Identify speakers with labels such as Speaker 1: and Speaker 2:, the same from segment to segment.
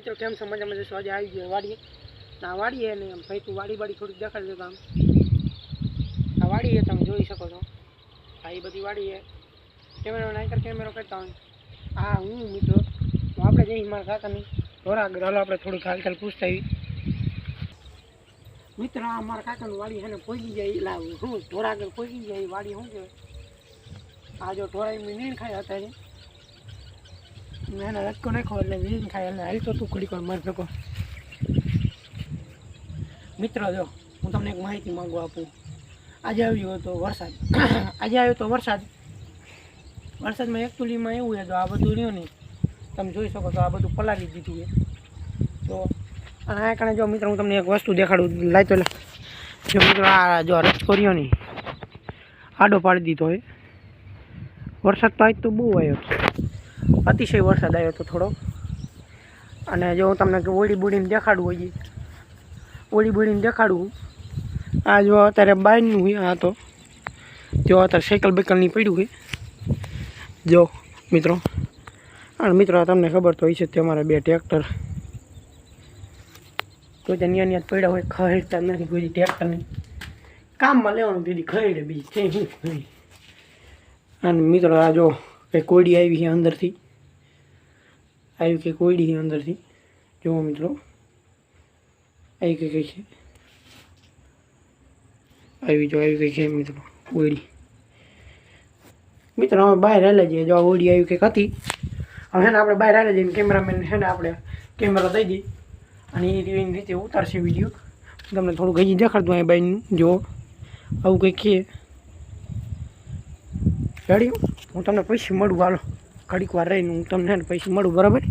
Speaker 1: મિત્રો કેમ છો મજામાં જશો આજે આવી ગયો વાડીએ ના વાડીએ ને ભાઈ તું વાડી થોડીક દેખાડી દેતો આમ આ વાડીએ તમે જોઈ શકો છો આ એ બધી વાડીએ કેમેરો કરતા હોય હા હું મિત્રો આપણે જઈ મારા કાકાની થોડા આગળ હાલો આપણે થોડીક હાલચાલ પૂછતા આવી મિત્ર અમારા કાકાનું વાડી છે ને પહોંચી જાય એટલે શું થોડા આગળ પહોંચી જાય વાડી શું કહેવાય આ જો થોડા નીણ ખાય હતા મેં રટકો નાખો એટલે નીણ ખાય એટલે હાલ તો તું ઘડી વાર મારી શકો મિત્ર જો હું તમને એક માહિતી માંગુ આપું આજે આવ્યો હતો વરસાદ વરસાદમાં એકચુલીમાં એવું છે તો આ બધું રહ્યું નહીં તમે જોઈ શકો તો આ બધું પલાળી દીધું છે તો અને આ કારણે જો મિત્રો હું તમને એક વસ્તુ દેખાડું લાઈતો જો મિત્રો આ જો રચકો રહ્યો નહીં આડો પાડી દીધો હોય વરસાદ તો આજ તો બહુ આવ્યો હતો અતિશય વરસાદ આવ્યો હતો થોડો અને જો હું તમને ઓળી બોડીને દેખાડું આ જો અત્યારે બાયનું હોય આ તો જો અત્યારે સાયકલ બેકલની પડ્યું હોય જો મિત્રો અને મિત્રો તમને ખબર તો હોય છે તમારા બે ટ્રેક્ટર કોઈ તો નિયા પડ્યા હોય ખહેડતા નથી કોઈ ટ્રેક્ટરને કામમાં લેવાનું દીદી ખહેડે બીજી છે શું અને મિત્રો આ જો કંઈ કોયડી આવી છે અંદરથી જુઓ મિત્રો આવી કઈ છે આવી કઈ છે મિત્રો કોયડી મિત્રો અમે બહાર હાલે જઈએ જો ઓડી આવી કંઈક હતી હવે ને આપણે બહાર હાલે જઈને કેમેરામેન છે ને આપણે કેમેરા દઈ દઈએ અને એ રીતે ઉતારશે વિડીયો તમને થોડુંક હજી દેખાડતું અહીં બાઈનું જો આવું કંઈક છે રેડી હું તમને પૈસા મળું હાલો ઘડીક વાર રહીને હું તમને ને પૈસા મળું બરાબર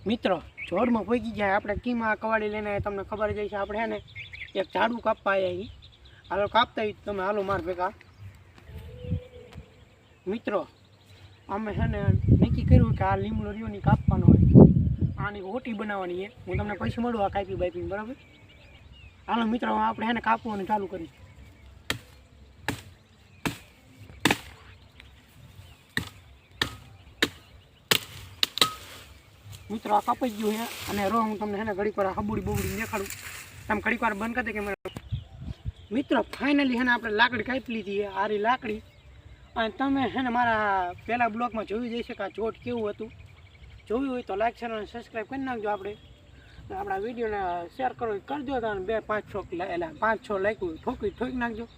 Speaker 1: મિત્રો જોડમાં પહોંચી જાય આપણે કીમાં કવાડી લઈને તમને ખબર જાય છે આપણે છે ને એક ઝાડું કાપવા આવ્યા હાલો કાપતા તમે હાલો માર ભેગા મિત્રો અમે છે ને નક્કી કર્યું કે આ લીમડો રહ્યો કાપવાનો હોય આની ઓટી બનાવવાની છે હું તમને પૈસા મળું આ કાપી બાઈપીને બરાબર હાલો મિત્રો આપણે છે ને કાપવાનું ચાલુ કરી મિત્રો આ કાપાઈ ગયું છે અને રો હું તમને છે ને ઘડીક વાર બબુડી દેખાડું તમે ઘડીક વાર બંધ કરી દે કે મિત્રો ફાઇનલી છે ને આપણે લાકડી કાપી લીધી છે આરી લાકડી અને તમે છે ને મારા પહેલાં બ્લોગમાં જોઈ જઈ શકે આ ચોટ કેવું હતું જોયું હોય તો લાઈક શેર અને સબસ્ક્રાઈબ કરી નાખજો આપણે આપણા વિડીયોને શેર કરો કરજો તો 5-6 લાઈક ઠોકી નાખજો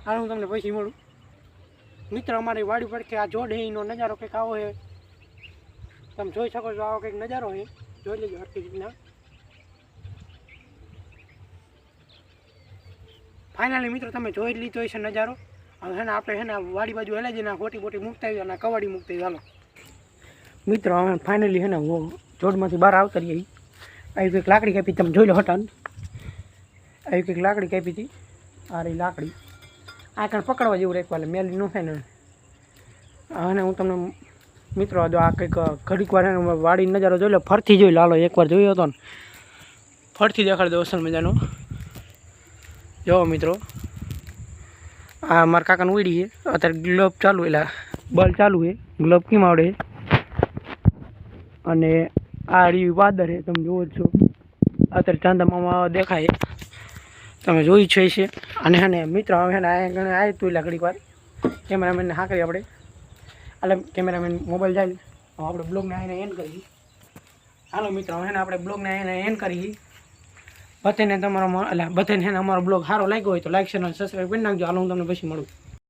Speaker 1: હાલ હું તમને પૈસા મળું મિત્રો અમારી વાડી પર કે આ જોડેનો નજારો કંઈક આવો છે તમે જોઈ શકો છો આવો કંઈક નજારો છે જોઈ લેજો હરકી રીતના ફાઇનલી મિત્રો તમે જોઈ લીધો છે નજારો હવે છે ને આપણે છે ને વાડી બાજુ હેલા જઈને ખોટી મૂકતા આવી અને કવાડી મૂકતા ચાલો મિત્રો અમે ફાઇનલી છે ને જોડમાંથી બહાર આવતા રહીએ આવી કંઈક લાકડી કાપી તમે જોઈ લો હટાન આવી કંઈક લાકડી કાપી હતી આ રહી લાકડી આ કાંઈ પકડવા જેવું રાખવા એટલે મેલી ન થાય ને અને હું તમને મિત્રો જો આ કંઈક ઘડીક વાર વાડી નજારો જોઈ લો ફરથી જોઈ લો હાલો એકવાર જોયો હતો ને ફરથી દેખાડી દો અસલ મજાનો જો મિત્રો આ મારા કાકાનું ઉડી છે અત્યારે ગ્લોબ ચાલુ એટલે બલ ચાલુ છે ગ્લોબ કેમ આવડે અને આ રીવી વાદર છે તમે જોવો છો અત્યારે ચાંદામાં દેખાય તમે જોઈ છે અને હે ને મિત્રો હવે ને આ ગણે આવ્યું તું એટલે ઘડીક વાર કેમેરામેનને હા કરી આપણે એટલે કેમેરામેન મોબાઈલ જાય આપણે બ્લોગને આવીને એન્ડ કરીએ હાલો મિત્રો હવે ને આપણે બ્લોગને આવીને એન્ડ કરીએ બધાને તમારો એટલે બધાને અમારો બ્લોગ સારો લાગ્યો હોય તો લાઈક શેર અને સબસ્ક્રાઈબ કરી નાખજો હાલો હું તમને પછી મળું